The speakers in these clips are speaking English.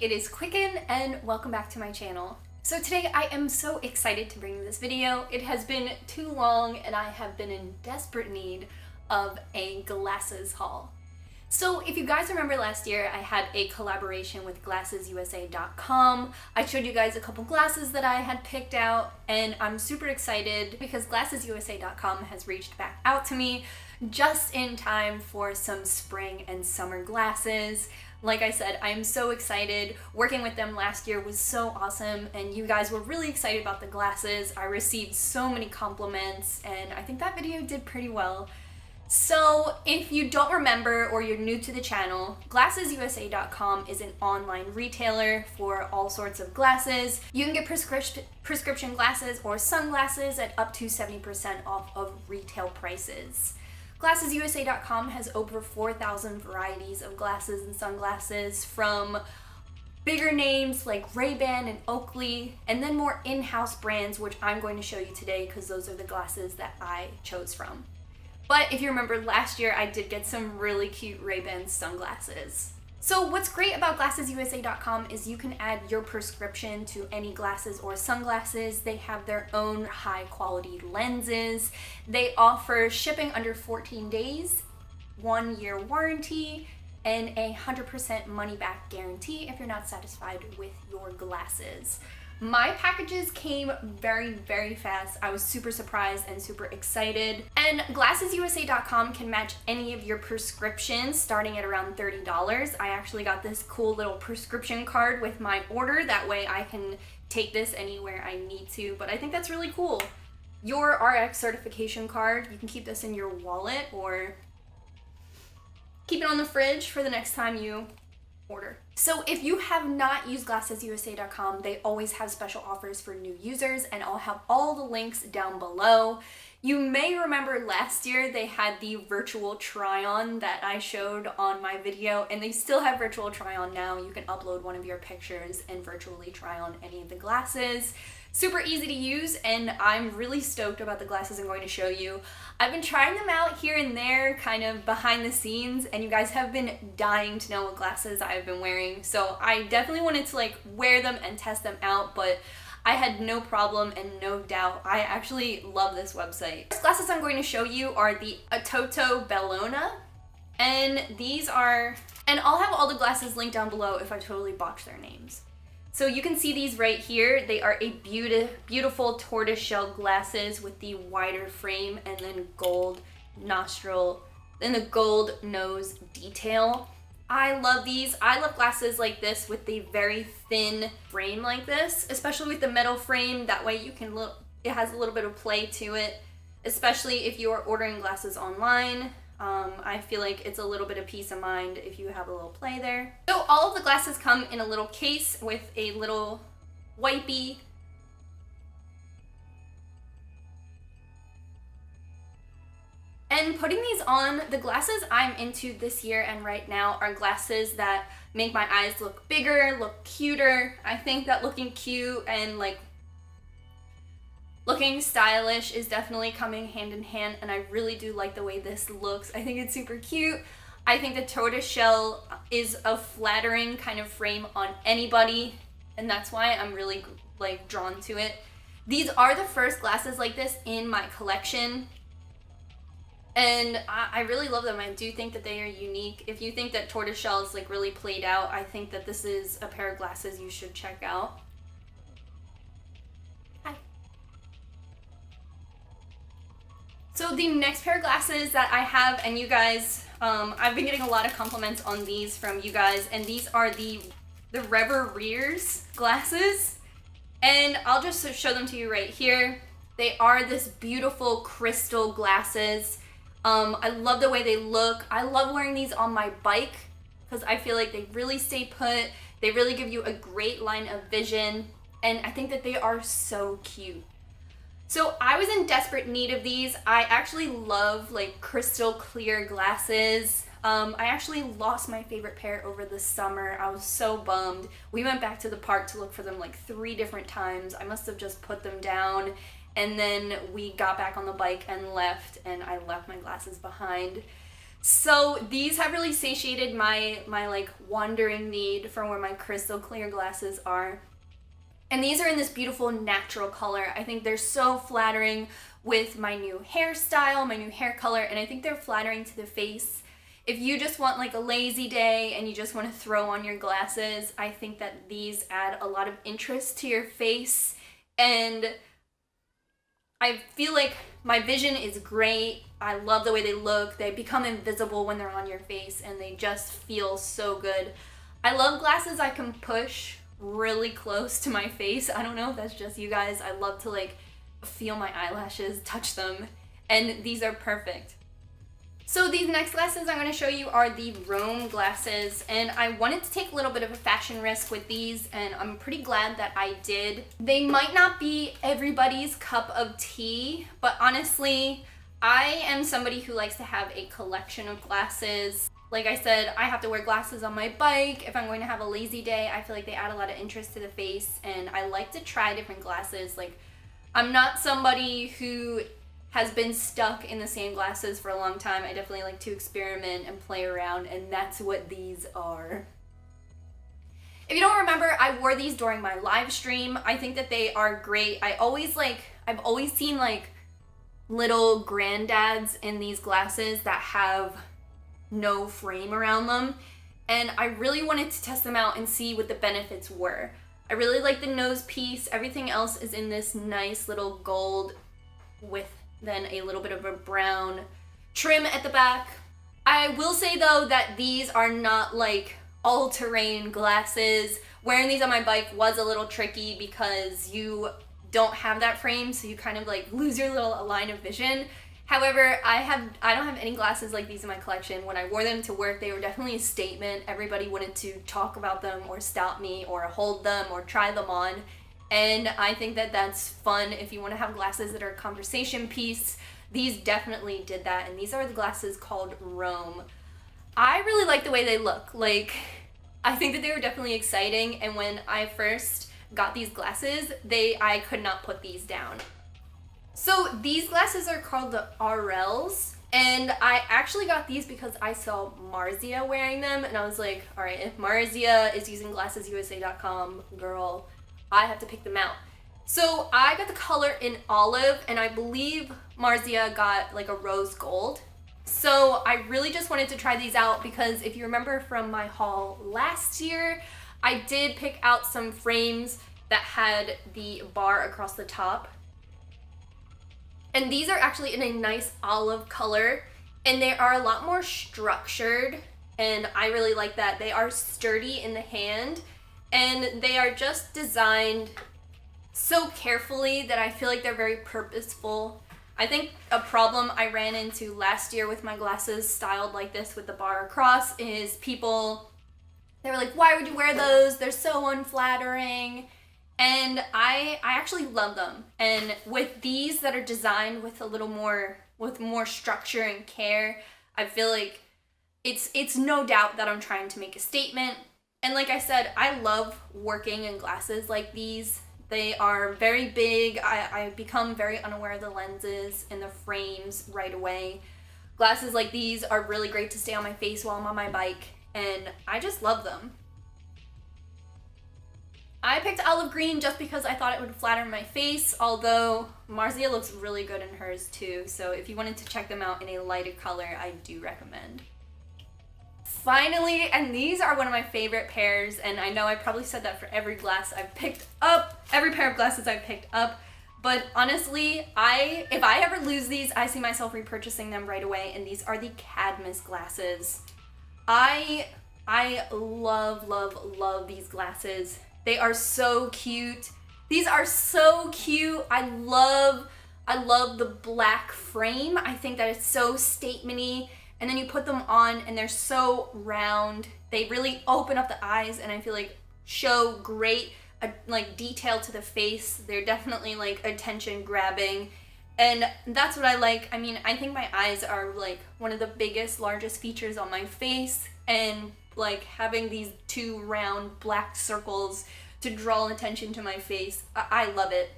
it is Quicken and welcome back to my channel. So today I am so excited to bring you this video. It has been too long and I have been in desperate need of a glasses haul. So if you guys remember last year, I had a collaboration with glassesusa.com. I showed you guys a couple glasses that I had picked out, and I'm super excited because glassesusa.com has reached back out to me just in time for some spring and summer glasses. Like I said, I'm so excited. Working with them last year was so awesome, and you guys were really excited about the glasses. I received so many compliments, and I think that video did pretty well. So if you don't remember or you're new to the channel, glassesusa.com is an online retailer for all sorts of glasses. You can get prescription glasses or sunglasses at up to 70% off of retail prices. Glassesusa.com has over 4,000 varieties of glasses and sunglasses, from bigger names like Ray-Ban and Oakley, and then more in-house brands, which I'm going to show you today because those are the glasses that I chose from. But if you remember last year, I did get some really cute Ray-Ban sunglasses. So what's great about glassesusa.com is you can add your prescription to any glasses or sunglasses. They have their own high quality lenses. They offer shipping under 14 days, 1-year warranty, and a 100% money back guarantee if you're not satisfied with your glasses. My packages came very, very fast. I was super surprised and super excited. And glassesusa.com can match any of your prescriptions starting at around $30. I actually got this cool little prescription card with my order. That way I can take this anywhere I need to, but I think that's really cool. Your RX certification card, you can keep this in your wallet or keep it on the fridge for the next time you order. So if you have not used glassesusa.com, they always have special offers for new users, and I'll have all the links down below. You may remember last year they had the virtual try-on that I showed on my video, and they still have virtual try-on now. You can upload one of your pictures and virtually try on any of the glasses. Super easy to use, and I'm really stoked about the glasses I'm going to show you. I've been trying them out here and there, kind of behind the scenes, and you guys have been dying to know what glasses I've been wearing, so I definitely wanted to wear them and test them out, but I had no problem and no doubt. I actually love this website. The glasses I'm going to show you are the TOTO Bellona, and these are, and I'll have all the glasses linked down below if I totally botch their names. So you can see these right here. They are a beautiful tortoiseshell glasses with the wider frame and then gold nostril and the gold nose detail. I love these. I love glasses like this with the very thin frame like this, especially with the metal frame. That way you can look, it has a little bit of play to it, especially if you are ordering glasses online. I feel like it's a little bit of peace of mind if you have a little play there. So all of the glasses come in a little case with a little wipey. And putting these on, the glasses I'm into this year and right now are glasses that make my eyes look bigger, look cuter. I think that looking cute and looking stylish is definitely coming hand in hand, and I really do like the way this looks. I think it's super cute. I think the tortoiseshell is a flattering kind of frame on anybody, and that's why I'm really drawn to it. These are the first glasses like this in my collection, and I really love them. I do think that they are unique. If you think that tortoiseshell is really played out, I think that this is a pair of glasses you should check out. So the next pair of glasses that I have, and you guys, I've been getting a lot of compliments on these from you guys, and these are the Revereers glasses, and I'll just show them to you right here. They are this beautiful crystal glasses. I love the way they look. I love wearing these on my bike because I feel like they really stay put. They really give you a great line of vision, and I think that they are so cute. So I was in desperate need of these. I actually love crystal clear glasses. I actually lost my favorite pair over the summer. I was so bummed. We went back to the park to look for them 3 different times. I must have just put them down, and then we got back on the bike and left, and I left my glasses behind. So these have really satiated my like wandering need for where my crystal clear glasses are. And these are in this beautiful natural color. I think they're so flattering with my new hairstyle, my new hair color, and I think they're flattering to the face. If you just want like a lazy day and you just want to throw on your glasses, I think that these add a lot of interest to your face. And I feel like my vision is great. I love the way they look. They become invisible when they're on your face and they just feel so good. I love glasses I can push really close to my face. I don't know if that's just you guys. I love to like feel my eyelashes, touch them, and these are perfect. So these next glasses I'm going to show you are the Rome glasses, and I wanted to take a little bit of a fashion risk with these, and I'm pretty glad that I did. They might not be everybody's cup of tea, but honestly, I am somebody who likes to have a collection of glasses. Like I said, I have to wear glasses on my bike. If I'm going to have a lazy day, I feel like they add a lot of interest to the face, and I like to try different glasses. Like, I'm not somebody who has been stuck in the same glasses for a long time. I definitely like to experiment and play around, and that's what these are. If you don't remember, I wore these during my live stream. I think that they are great. I've always seen like little granddads in these glasses that have no frame around them, and I really wanted to test them out and see what the benefits were. I really like the nose piece. Everything else is in this nice little gold with then a little bit of a brown trim at the back. I will say though that these are not like all-terrain glasses. Wearing these on my bike was a little tricky because you don't have that frame, so you kind of like lose your little line of vision. However, I don't have any glasses like these in my collection. When I wore them to work, they were definitely a statement. Everybody wanted to talk about them or stop me or hold them or try them on. And I think that that's fun if you want to have glasses that are a conversation piece. These definitely did that, and these are the glasses called Rome. I really like the way they look. Like, I think that they were definitely exciting, and when I first got these glasses, I could not put these down. So these glasses are called the RLs, and I actually got these because I saw Marzia wearing them, and I was like, all right, if Marzia is using glassesusa.com, girl, I have to pick them out. So I got the color in olive, and I believe Marzia got like a rose gold. So I really just wanted to try these out because if you remember from my haul last year, I did pick out some frames that had the bar across the top. And these are actually in a nice olive color, and they are a lot more structured, and I really like that. They are sturdy in the hand, and they are just designed so carefully that I feel like they're very purposeful. I think a problem I ran into last year with my glasses styled like this with the bar across is people, they were like, why would you wear those? They're so unflattering. And I actually love them. And with these that are designed with a little more, with more structure and care, I feel like it's no doubt that I'm trying to make a statement. And like I said, I love working in glasses like these. They are very big. I become very unaware of the lenses and the frames right away. Glasses like these are really great to stay on my face while I'm on my bike, and I just love them. I picked olive green just because I thought it would flatter my face, although Marzia looks really good in hers too, so if you wanted to check them out in a lighter color, I do recommend. Finally, and these are one of my favorite pairs, and I know I probably said that for every glass I've picked up, every pair of glasses I've picked up, but honestly, if I ever lose these, I see myself repurchasing them right away, and these are the Cadmus glasses. I love, love, love these glasses. They are so cute. These are so cute. I love the black frame. I think that it's so statement-y. And then you put them on and they're so round. They really open up the eyes and I feel like show great like detail to the face. They're definitely like attention grabbing. And that's what I like. I mean, I think my eyes are like one of the biggest, largest features on my face. And like having these two round black circles to draw attention to my face, I love it.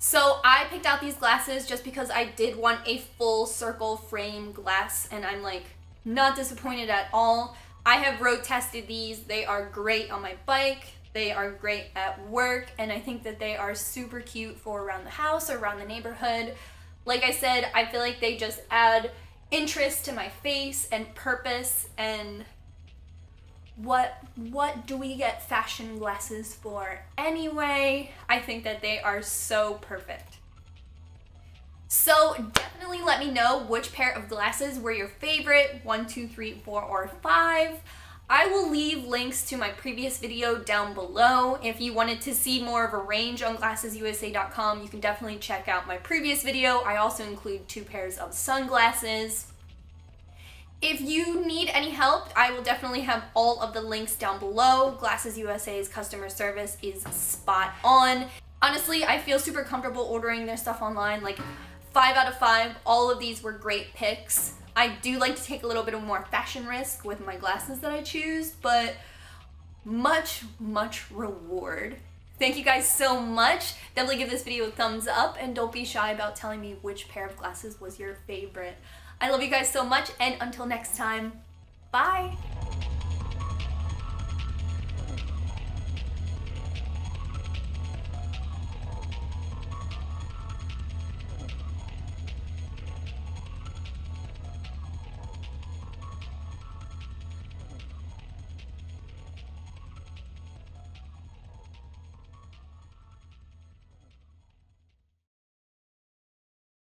So I picked out these glasses just because I did want a full circle frame glass, and I'm like not disappointed at all. I have road tested these. They are great on my bike. They are great at work, and I think that they are super cute for around the house or around the neighborhood. Like I said, I feel like they just add interest to my face and purpose, and what do we get fashion glasses for anyway? I think that they are so perfect. So definitely let me know which pair of glasses were your favorite, 1, 2, 3, 4, or 5. I will leave links to my previous video down below. If you wanted to see more of a range on glassesusa.com, you can definitely check out my previous video. I also include 2 pairs of sunglasses. If you need any help, I will definitely have all of the links down below. Glasses USA's customer service is spot on. Honestly, I feel super comfortable ordering their stuff online. Like 5 out of 5, all of these were great picks. I do like to take a little bit of more fashion risk with my glasses that I choose, but much reward. Thank you guys so much. Definitely give this video a thumbs up, and don't be shy about telling me which pair of glasses was your favorite. I love you guys so much, and until next time, bye!